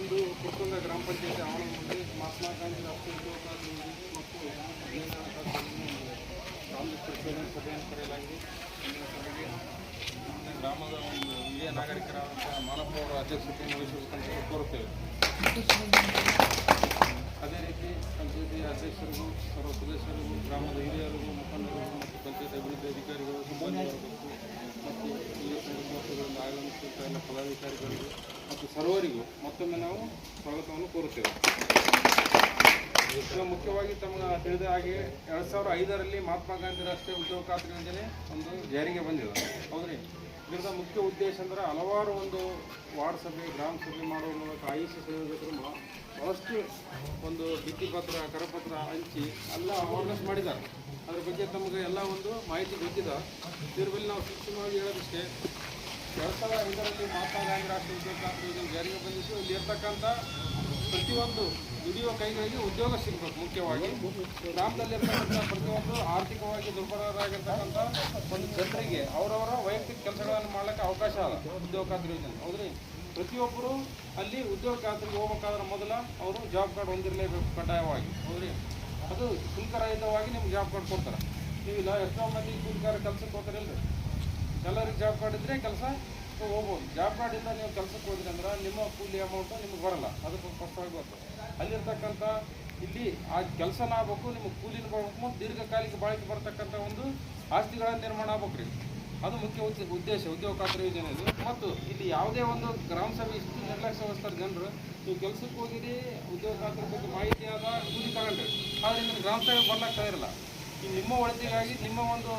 ಇಂದು ಕುರ್ತಂಗ ಗ್ರಾಮ ಪಂಚಾಯತಿ ಆವರಣದಲ್ಲಿ ಮಹಾತ್ಮ ಗಾಂಧಿ ರಾಷ್ಟ್ರೀಯ ಉದ್ಯೋಗ ಮತ್ತು ಪರಿಶೋಧನೆ ಸಭೆಯನ್ನು ಕರೆಯಲಾಗಿದೆ. ಸಭೆಗೆ ಗ್ರಾಮದ ಒಂದು ಹಿರಿಯ ನಾಗರಿಕರಾದಂಥ ಮಾನಪ್ಪ ಅವರ ಅಧ್ಯಕ್ಷತೆಯನ್ನು ವಹಿಸಬೇಕಂತ ಕೋರುತ್ತೇವೆ. ಅದೇ ರೀತಿ ಪಂಚಾಯತಿ ಅಧ್ಯಕ್ಷರಿಗೂ ಸರ್ವ ಸದಸ್ಯರಿಗೂ ಗ್ರಾಮದ ಹಿರಿಯರಿಗೂ ಮುಖಂಡರಿಗೂ ಮತ್ತು ಪಂಚಾಯತ್ ಅಭಿವೃದ್ಧಿ ಅಧಿಕಾರಿಗಳು ಸಿಬ್ಬಂದಿಗಳು ಮತ್ತು ಹಿರಿಯ ಸಂಘಟನೆಗಳಿಂದ ಆಗಮಿಸಿದ ಎಲ್ಲ ಪದಾಧಿಕಾರಿಗಳಿಗೂ ಮತ್ತು ಸರ್ವರಿಗೂ ಮತ್ತೊಮ್ಮೆ ನಾವು ಸ್ವಾಗತವನ್ನು ಕೋರುತ್ತೇವೆ. ಮುಖ್ಯವಾಗಿ ತಮಗೆ ತಿಳಿದ ಹಾಗೆ 2005ರಲ್ಲಿ ಮಹಾತ್ಮ ಗಾಂಧಿ ರಾಷ್ಟ್ರೀಯ ಉದ್ಯೋಗ ಖಾತ್ರಿ ಯೋಜನೆ ಒಂದು ಜಾರಿಗೆ ಬಂದಿದೆ. ಹೌದ್ರಿ, ಇದರಿಂದ ಮುಖ್ಯ ಉದ್ದೇಶ ಅಂದ್ರೆ ಹಲವಾರು ಒಂದು ವಾರ್ಡ್ ಸಭೆ ಗ್ರಾಮ ಸಭೆ ಮಾಡುವ ಮೂಲಕ ಆಯುಷ್ ಸಂಯೋಜಕರು ಬಹಳಷ್ಟು ಒಂದು ಭಿತ್ತಿಪತ್ರ ಕರಪತ್ರ ಹಂಚಿ ಎಲ್ಲ ಅವೇರ್ನೆಸ್ ಮಾಡಿದ್ದಾರೆ. ಅದ್ರ ಬಗ್ಗೆ ತಮಗೆ ಎಲ್ಲ ಒಂದು ಮಾಹಿತಿ ಗೊತ್ತಿದೆ. ಇದ್ರ ಮೇಲೆ ನಾವು ಸೂಕ್ಷ್ಮವಾಗಿ ಹೇಳೋದಕ್ಕೆ 2005ರಲ್ಲಿ ಮಹಾತ್ಮ ಗಾಂಧಿ ರಾಷ್ಟ್ರೀಯ ಉದ್ಯೋಗ ಖಾತ್ರಿ ಯೋಜನೆ ಜಾರಿಗೆ ಬಂದಿದ್ದು ಇಲ್ಲಿ ಇರ್ತಕ್ಕಂಥ ಪ್ರತಿಯೊಂದು ದುಡಿಯುವ ಕೈಗಳಿಗೆ ಉದ್ಯೋಗ ಸಿಗಬೇಕು. ಮುಖ್ಯವಾಗಿ ಗ್ರಾಮದಲ್ಲಿರ್ತಕ್ಕಂಥ ಪ್ರತಿಯೊಂದು ಆರ್ಥಿಕವಾಗಿ ದುರ್ಬಲರಾಗಿರ್ತಕ್ಕಂಥ ಒಂದು ಜನರಿಗೆ ಅವರವರ ವೈಯಕ್ತಿಕ ಕೆಲಸಗಳನ್ನು ಮಾಡಲಿಕ್ಕೆ ಅವಕಾಶ ಅದ ಉದ್ಯೋಗ ಖಾತ್ರಿ ಯೋಜನೆ. ಹೌದ್ರಿ, ಪ್ರತಿಯೊಬ್ಬರು ಅಲ್ಲಿ ಉದ್ಯೋಗ ಖಾತ್ರಿಗೆ ಹೋಗ್ಬೇಕಾದ್ರೆ ಮೊದಲ ಅವರು ಜಾಬ್ ಕಾರ್ಡ್ ಹೊಂದಿರಲೇಬೇಕು ಕಡ್ಡಾಯವಾಗಿ. ಹೌದ್ರಿ, ಅದು ಶುಲ್ಕರಹಿತವಾಗಿ ನಿಮ್ಗೆ ಜಾಬ್ ಕಾರ್ಡ್ ಕೊಡ್ತಾರೆ. ನೀವಿಲ್ಲ ಎಷ್ಟೋ ಮಂದಿ ಕೂಲಿಕಾರ ಕೆಲಸಕ್ಕೆ ಹೋಗ್ತಾರಿಲ್ರಿ, ಎಲ್ಲರಿಗೆ ಜಾಬ್ ಕಾರ್ಡ್ ಇದ್ದರೆ ಕೆಲಸ ಹೋಗ್ಬೋದು. ಜಾಬ್ ಕಾರ್ಡಿಂದ ನೀವು ಕೆಲಸಕ್ಕೆ ಹೋದ್ರಿ ಅಂದ್ರೆ ನಿಮ್ಮ ಕೂಲಿ ಅಮೌಂಟು ನಿಮ್ಗೆ ಬರೋಲ್ಲ. ಅದಕ್ಕೆ ಸ್ಪಷ್ಟವಾಗಿ ಗೊತ್ತು. ಅಲ್ಲಿರ್ತಕ್ಕಂಥ ಇಲ್ಲಿ ಆ ಕೆಲಸನ ಆಗ್ಬೇಕು, ನಿಮಗೆ ಕೂಲಿನ ಬರ್ಬೇಕು ಮತ್ತು ದೀರ್ಘಕಾಲಿಕ ಬಾಳಿಕೆ ಬರ್ತಕ್ಕಂಥ ಒಂದು ಆಸ್ತಿಗಳ ನಿರ್ಮಾಣ ಆಗ್ಬೇಕು ರೀ. ಅದು ಮುಖ್ಯ ಉದ್ದೇಶ ಉದ್ಯೋಗ ಖಾತ್ರಿ ಯೋಜನೆದು. ಮತ್ತು ಇಲ್ಲಿ ಯಾವುದೇ ಒಂದು ಗ್ರಾಮ ಸಭೆ ಇಷ್ಟು ನಿರ್ಲಕ್ಷ್ಯ ವಹಿಸ್ತಾರೆ ಜನರು. ನೀವು ಕೆಲಸಕ್ಕೆ ಹೋಗಿರಿ, ಉದ್ಯೋಗ ಖಾತ್ರಿ ಬಗ್ಗೆ ಮಾಹಿತಿ ಆದ ಕೂಲಿ ತಗೊಂಡ್ರಿ, ಆದರೆ ನಿಮ್ಗೆ ಗ್ರಾಮ ಸಭೆ ಬರ್ಲಾಗ್ತಾ ಇರಲ್ಲ. ಈ ನಿಮ್ಮ ಒಳಿತಿಗಾಗಿ ನಿಮ್ಮ ಒಂದು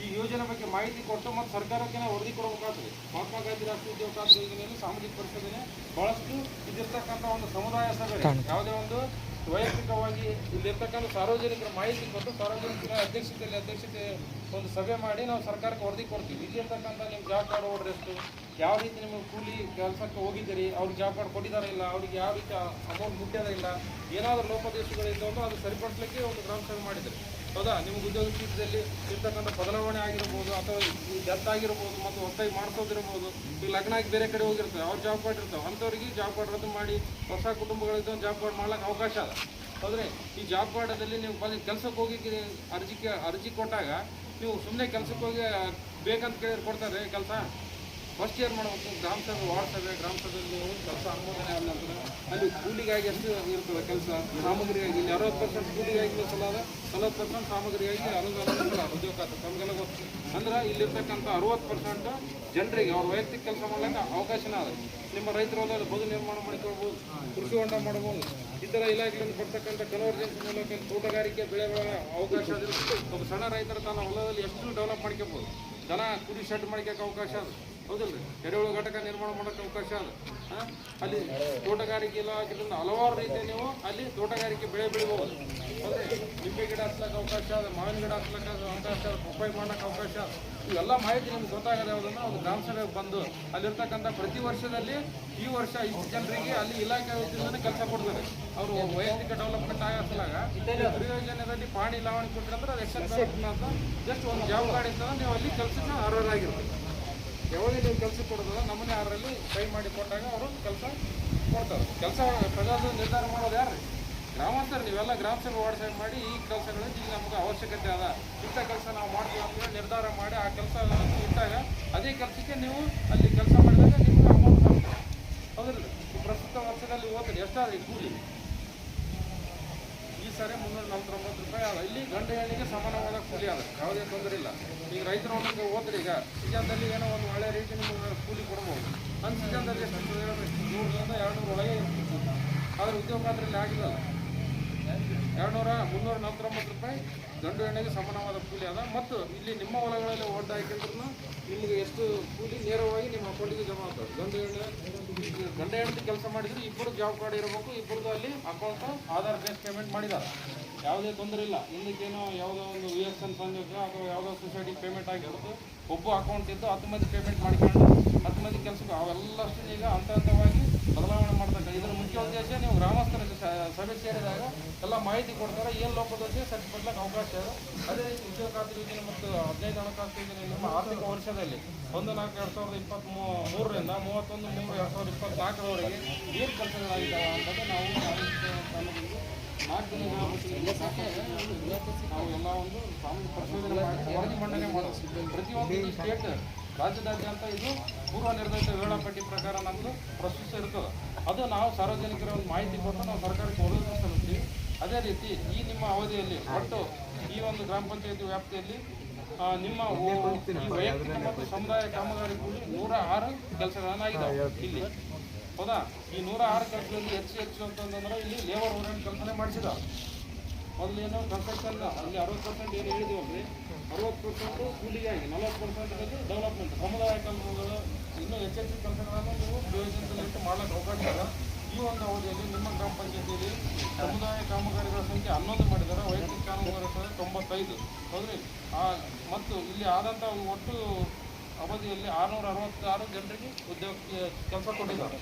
ಈ ಯೋಜನೆ ಬಗ್ಗೆ ಮಾಹಿತಿ ಕೊಟ್ಟು ಮತ್ತು ಸರ್ಕಾರಕ್ಕೆ ವರದಿ ಕೊಡಬೇಕಾಗ್ತದೆ. ಮಹಾತ್ಮ ಗಾಂಧಿ ರಾಷ್ಟ್ರೀಯ ಉದ್ಯೋಗ ಖಾತ್ರಿ ಯೋಜನೆಯಲ್ಲಿ ಸಾಮಾಜಿಕ ಪರಿಶೋಧನೆ ಭಾಳಷ್ಟು ಇದಿರ್ತಕ್ಕಂಥ ಒಂದು ಸಮುದಾಯ ಸಭೆ, ಯಾವುದೇ ಒಂದು ವೈಯಕ್ತಿಕವಾಗಿ ಇಲ್ಲಿರ್ತಕ್ಕಂಥ ಸಾರ್ವಜನಿಕರ ಮಾಹಿತಿ ಕೊಟ್ಟು ಸಾರ್ವಜನಿಕರ ಅಧ್ಯಕ್ಷತೆ ಒಂದು ಸಭೆ ಮಾಡಿ ನಾವು ಸರ್ಕಾರಕ್ಕೆ ವರದಿ ಕೊಡ್ತೀವಿ. ಇಲ್ಲಿರ್ತಕ್ಕಂಥ ನಿಮ್ಮ ಜಾಬ್ ಕಾರ್ಡ್ ಓಡ್ರಿ ಎಷ್ಟು, ಯಾವ ರೀತಿ ನಿಮಗೆ ಕೂಲಿ ಕೆಲಸಕ್ಕೆ ಹೋಗಿದ್ದೀರಿ, ಅವ್ರಿಗೆ ಜಾಬ್ ಕಾರ್ಡ್ ಕೊಟ್ಟಿದ್ದಾರೆ ಇಲ್ಲ, ಅವ್ರಿಗೆ ಯಾವ ರೀತಿ ಅಮೌಂಟ್ ಮುಟ್ಟ್ಯದ ಇಲ್ಲ, ಏನಾದರೂ ಲೋಪದೋಷಗಳಿದ್ದವು ಅದು ಸರಿಪಡಿಸಲಿಕ್ಕೆ ಒಂದು ಗ್ರಾಮ ಸಭೆ ಮಾಡಿದ್ದಾರೆ. ಹೌದಾ, ನಿಮ್ಗೆ ಉದ್ಯೋಗ ಚೀಟದಲ್ಲಿ ಇರ್ತಕ್ಕಂಥ ಬದಲಾವಣೆ ಆಗಿರ್ಬೋದು ಅಥವಾ ಈ ಡೆತ್ ಆಗಿರ್ಬೋದು ಮತ್ತು ಹೊಸದಾಗಿ ಮಾಡಿಸೋದಿರ್ಬೋದು. ಈಗ ಲಗ್ನ ಆಗಿ ಬೇರೆ ಕಡೆ ಹೋಗಿರ್ತಾರೆ, ಅವ್ರು ಜಾಬ್ ಕಾರ್ಡ್ ಇರ್ತಾವೆ, ಅಂಥವ್ರಿಗೆ ಜಾಬ್ ಕಾರ್ಡ್ ರದ್ದು ಮಾಡಿ ಹೊಸ ಕುಟುಂಬಗಳಿದ್ದು ಜಾಬ್ ಕಾರ್ಡ್ ಮಾಡ್ಲಿಕ್ಕೆ ಅವಕಾಶ ಅದ. ಹೌದ್ರೆ, ಈ ಜಾಬ್ ಕಾರ್ಡಲ್ಲಿ ನೀವು ಕೆಲಸಕ್ಕೆ ಹೋಗಿ ಅರ್ಜಿ ಕೊಟ್ಟಾಗ ನೀವು ಸುಮ್ಮನೆ ಕೆಲಸಕ್ಕೆ ಹೋಗಿ ಬೇಕಂತ ಕೇಳಿದ್ರೆ ಕೊಡ್ತಾರೆ ಕೆಲಸ. ಫಸ್ಟ್ ಇಯರ್ ಮಾಡಬೇಕು. ಗ್ರಾಮ ಸಭೆ ವಾರ್ಡ್ ಸಭೆ ಗ್ರಾಮ ಸಭೆಯಲ್ಲಿ ಕೆಲಸ ಅನುಮೋದನೆ ಆದ ನಂತರ ಅಲ್ಲಿ ಕೂಲಿಗಾಗಿ ಎಷ್ಟು ಇರ್ತದೆ ಕೆಲಸ ಸಾಮಗ್ರಿಯಾಗಿ ಇಲ್ಲಿ 60% ಕೂಲಿಗಾಗಿ ಮೀಸಲಾದ, 40% ಸಾಮಗ್ರಿಯಾಗಿ ಅನುದಾನ ಉದ್ಯೋಗ ಖಾತ್ರಿ ತಮಗೆಲ್ಲ ಗೊತ್ತು. ಅಂದ್ರೆ ಇಲ್ಲಿರ್ತಕ್ಕಂಥ 60% ಜನರಿಗೆ ಅವ್ರ ವೈಯಕ್ತಿಕ ಕೆಲಸ ಮಾಡ್ಲಿಕ್ಕೆ ಅವಕಾಶನೇ ಅದ. ನಿಮ್ಮ ರೈತರ ಹೊಲದಲ್ಲಿ ಬದು ನಿರ್ಮಾಣ ಮಾಡಿಕೊಳ್ಬೋದು, ಕೃಷಿ ಹೊಂಡ ಮಾಡ್ಬೋದು. ಇತರ ಇಲಾಖೆಗಳಿಂದ ಬರ್ತಕ್ಕಂಥ ಕನ್ವರ್ಜೆನ್ಸ್ ಮೂಲಕ ತೋಟಗಾರಿಕೆ ಬೆಳೆಗಳ ಅವಕಾಶ ಅದಿರುತ್ತೆ. ಒಬ್ಬ ಸಣ್ಣ ರೈತರ ತನ್ನ ಹೊಲದಲ್ಲಿ ಎಷ್ಟು ಡೆವಲಪ್ ಮಾಡ್ಕೋಬೋದು. ದನ ಕುರಿ ಶೆಡ್ ಮಾಡ್ಕೋಕ್ಕೆ ಅವಕಾಶ ಅದು. ಹೌದಲ್ರಿ, ಎರೆಹುಳು ಘಟಕ ನಿರ್ಮಾಣ ಮಾಡೋಕ್ಕೆ ಅವಕಾಶ ಅದು. ಅಲ್ಲಿ ತೋಟಗಾರಿಕೆ ಇಲಾಖೆಯಿಂದ ಹಲವಾರು ರೀತಿಯ ನೀವು ಅಲ್ಲಿ ತೋಟಗಾರಿಕೆ ಬೆಳೆ ಬೆಳಿಬೋದು. ಹೌದ್ರಿ, ನಿಂಬೆ ಗಿಡ ಹಚ್ಲಕ್ಕೆ ಅವಕಾಶ ಅದ, ಮಾವಿನ ಗಿಡ ಹಚ್ಲಕ್ಕೆ ಅವಕಾಶ ಅದ, ಪಪ್ಪಾಯಿ ಮಾಡೋಕ್ಕೆ ಅವಕಾಶ ಅದ. ಇವೆಲ್ಲ ಮಾಹಿತಿ ನಿಮ್ಗೆ ಗೊತ್ತಾಗದೆ ಯಾವುದನ್ನು ಒಂದು ಗ್ರಾಮ ಸಭೆಗೆ ಬಂದು ಅಲ್ಲಿರ್ತಕ್ಕಂಥ ಪ್ರತಿ ವರ್ಷದಲ್ಲಿ ಈ ವರ್ಷ ಇಷ್ಟು ಜನರಿಗೆ ಅಲ್ಲಿ ಇಲಾಖೆ ವತಿಯಿಂದಲೇ ಕೆಲಸ ಕೊಡ್ತಾರೆ. ಅವರು ವೈಯಕ್ತಿಕ ಡೆವಲಪ್ಮೆಂಟ್ ಆಗಿಸಲಾಗ ಯೋಜನೆಯಲ್ಲಿ ಪಾಣಿ ಲಾವಣಿ ಕೊಟ್ಟರೆ ಅಂದ್ರೆ ಅದು ಎಕ್ಸೆಪ್ಟ್ ಅಂತ ಜಸ್ಟ್ ಒಂದು ಜಾಬ್ ಕಾರ್ಡ್ ಇರ್ತದೆ. ನೀವು ಅಲ್ಲಿ ಕೆಲಸಕ್ಕೆ ಅರ್ಹರಾಗಿರ್ತೀವಿ. ಯಾವಾಗ ನೀವು ಕೆಲಸ ಕೊಡೋದಲ್ಲ ನಮ್ಮನೆ 6ರಲ್ಲಿ ಸೈ ಮಾಡಿ ಕೊಟ್ಟಾಗ ಅವರು ಕೆಲಸ ಕೊಡ್ತಾರೆ. ಕೆಲಸ ಪ್ರಜಾದ ನಿರ್ಧಾರ ಮಾಡೋದು ಯಾರು? ಗ್ರಾಮಾಂತರ. ನೀವೆಲ್ಲ ಗ್ರಾಮ ಸಭೆ ವಾರ್ಡ್ ಸಭೆ ಮಾಡಿ ಈ ಕೆಲಸಗಳಲ್ಲಿ ಈಗ ನಮಗೆ ಅವಶ್ಯಕತೆ ಅದ, ಇಂಥ ಕೆಲಸ ನಾವು ಮಾಡ್ತೀವಿ ಅಂತ ನಿರ್ಧಾರ ಮಾಡಿ ಆ ಕೆಲಸ ಇಟ್ಟಾಗ ಅದೇ ಕೆಲಸಕ್ಕೆ ನೀವು ಅಲ್ಲಿ ಕೆಲಸ ಮಾಡಿದಾಗ ನಿಮ್ಗೆ ಅಮೌಂಟ್ ಬರುತ್ತೆ. ಹೌದ್ರಲ್ಲ, ಪ್ರಸ್ತುತ ವರ್ಷದಲ್ಲಿ ಹೋಗ್ತದೆ ಎಷ್ಟಾದ್ರೆ ಕೂಲಿ ಈ ಸಾರಿ 349 ರೂಪಾಯಿ ಅದ. ಇಲ್ಲಿ ಗಂಡು ಹೆಣ್ಣಿಗೆ ಸಮಾನವಾದ ಕೂಲಿ ಅದ, ಯಾವುದೇ ತೊಂದರೆ ಇಲ್ಲ. ಈಗ ರೈತರ ಹೊಲಕ್ಕೆ ಹೋದ್ರೆ ಈಗ ಸೀಸನ್ದಲ್ಲಿ ಏನೋ ಒಂದು ಒಳ್ಳೆ ರೀತಿ ನಿಮಗೆ ಕೂಲಿ ಕೊಡ್ಬೋದು. ಒಂದು ಸೀಸನ್ದಲ್ಲಿ ಎಷ್ಟು 100ರಿಂದ 200 ಒಳಗೆ ಇರ್ತಿತ್ತು. ಆದರೆ ಉದ್ಯೋಗ ಖಾತ್ರಿಯಲ್ಲಿ ಆಗಿಲ್ಲ. 349 ರೂಪಾಯಿ ಗಂಡು ಹೆಣ್ಣಿಗೆ ಸಮಾನವಾದ ಕೂಲಿ ಅದ. ಮತ್ತು ಇಲ್ಲಿ ನಿಮ್ಮ ಹೊಲಗಳಲ್ಲಿ ಓಟ್ ಹಾಕಿದ್ರು ನಿಮಗೆ ಎಷ್ಟು ಕೂಲಿ ನೇರವಾಗಿ ನಿಮ್ಮ ಅಕೌಂಟಿಗೆ ಜಮಾ ಆಗ್ತದೆ. ಗಂಡ ಹೆಂಡತಿ ಕೆಲಸ ಮಾಡಿದ್ರೆ ಇಬ್ಬರು ಜಾಬ್ ಕಾರ್ಡ್ ಇರಬೇಕು. ಇಬ್ಬರದು ಅಲ್ಲಿ ಅಕೌಂಟ್ ಆಧಾರ್ ಬೇಸ್ ಪೇಮೆಂಟ್ ಮಾಡಿದ್ದಾರೆ, ಯಾವುದೇ ತೊಂದರೆ ಇಲ್ಲ. ಇದಕ್ಕೇನೋ ಯಾವುದೋ ಒಂದು VSN ಸಂದೇಶ ಅಥವಾ ಯಾವುದೋ ಸೊಸೈಟಿ ಪೇಮೆಂಟ್ ಆಗಿರುತ್ತೆ. ಒಬ್ಬ ಅಕೌಂಟ್ ಇದ್ದು 10 ಮಂದಿ ಪೇಮೆಂಟ್ ಮಾಡ್ಕೊಂಡು 10 ಮಂದಿ ಕೆಲಸಕ್ಕೆ ಅವೆಲ್ಲಷ್ಟು ಈಗ ಹಂತ ಹಂತವಾಗಿ ಬದಲಾವಣೆ ಮಾಡ್ತಾರೆ. ಇದರ ಮುಖ್ಯ ಉದ್ದೇಶ ನೀವು ಗ್ರಾಮಸ್ಥರ ಸಭೆ ಸೇರಿದಾಗ ಎಲ್ಲ ಮಾಹಿತಿ ಕೊಡ್ತಾರೆ, ಏನು ಲೋಪದೋಷ ಸರಿಪಡಿಸಲಿಕ್ಕೆ ಅವಕಾಶ ಇದೆ. ಅದೇ ರೀತಿ ಉದ್ಯೋಗ ಖಾತ್ರಿ ಯೋಜನೆ ಮತ್ತು 15 ಹಣಕಾಸು ಯೋಜನೆ ನಮ್ಮ ಆರ್ಥಿಕ ವರ್ಷದಲ್ಲಿ 1/4/2023ರಿಂದ 31/3/2024ರವರೆಗೆ ಏನು ಕೆಲಸಗಳಾಗಿದ್ದಾವೆ ಅನ್ನೋದು ನಾವು 4 ದಿನಗಳ ನಾವು ಎಲ್ಲ ಒಂದು ಪರಿಶೋಧನೆ ಮಾಡಿ ವರದಿ ಮಂಡನೆ ಮಾಡೋದು. ಪ್ರತಿಯೊಂದು ಸ್ಟೇಟ್ ರಾಜ್ಯದಾದ್ಯಂತ ಇದು ಪೂರ್ವ ನಿರ್ಧರಿತ ವೇಳಾಪಟ್ಟಿ ಪ್ರಕಾರ ನಮ್ಮದು ಪ್ರಸ್ತುತ ಇರ್ತದೆ. ಅದು ನಾವು ಸಾರ್ವಜನಿಕರ ಒಂದು ಮಾಹಿತಿ ಕೊಟ್ಟು ನಾವು ಸರ್ಕಾರಕ್ಕೆ ವರದಿ ಸಲ್ಲಿಸ್ತೀವಿ. ಅದೇ ರೀತಿ ಈ ನಿಮ್ಮ ಅವಧಿಯಲ್ಲಿ ಒಟ್ಟು ಈ ಒಂದು ಗ್ರಾಮ ಪಂಚಾಯತಿ ವ್ಯಾಪ್ತಿಯಲ್ಲಿ ನಿಮ್ಮ ಈ ವೈಯಕ್ತಿಕ ಮತ್ತು ಸಮುದಾಯ ಕಾಮಗಾರಿ ಕೂಡಿ 106 ಕೆಲಸಗಳನ್ನಾಗಿದ್ದಾವೆ ಇಲ್ಲಿ. ಹೌದಾ? ಈ 106 ಕೆಲಸದಲ್ಲಿ ಹೆಚ್ಚು ಅಂತಂದ್ರೆ ಇಲ್ಲಿ ಲೇಬರ್ ಓರಿಯೆಂಟ್ ಕೆಲಸನೇ ಮಾಡಿಸಿದ. ಮೊದಲೇನು ಕನ್ಸ್ಟ್ರಕ್ಷನ್ ಅಲ್ಲಿ 60% ಏನು ಹೇಳಿದೀವಲ್ರಿ, 60% ಕೂಲಿಗಾಗಿ, 40% ಡೆವಲಪ್ಮೆಂಟ್ ಸಮುದಾಯ ಕೆಲಸಗಳು ಇನ್ನೂ ಹೆಚ್ಚೆಚ್ಚು ಕೆಲಸಗಳನ್ನು ನೀವು ಪ್ರಯೋಜನದಲ್ಲಿಟ್ಟು ಮಾಡಲಿಕ್ಕೆ ಅವಕಾಶ ಇದೆ. ಈ ಒಂದು ಅವಧಿಯಲ್ಲಿ ನಿಮ್ಮ ಗ್ರಾಮ ಪಂಚಾಯತಿಯಲ್ಲಿ ಸಮುದಾಯ ಕಾಮಗಾರಿಗಳ ಸಂಖ್ಯೆ 11 ಮಾಡಿದ್ದಾರೆ, ವೈಯಕ್ತಿಕ ಕಾಮಗಾರಿ 95. ಹೌದ್ರಿ? ಮತ್ತು ಇಲ್ಲಿ ಆದಂಥ ಒಟ್ಟು ಅವಧಿಯಲ್ಲಿ 666 ಜನರಿಗೆ ಉದ್ಯೋಗ ಕೆಲಸ ಕೊಟ್ಟಿದ್ದಾರೆ.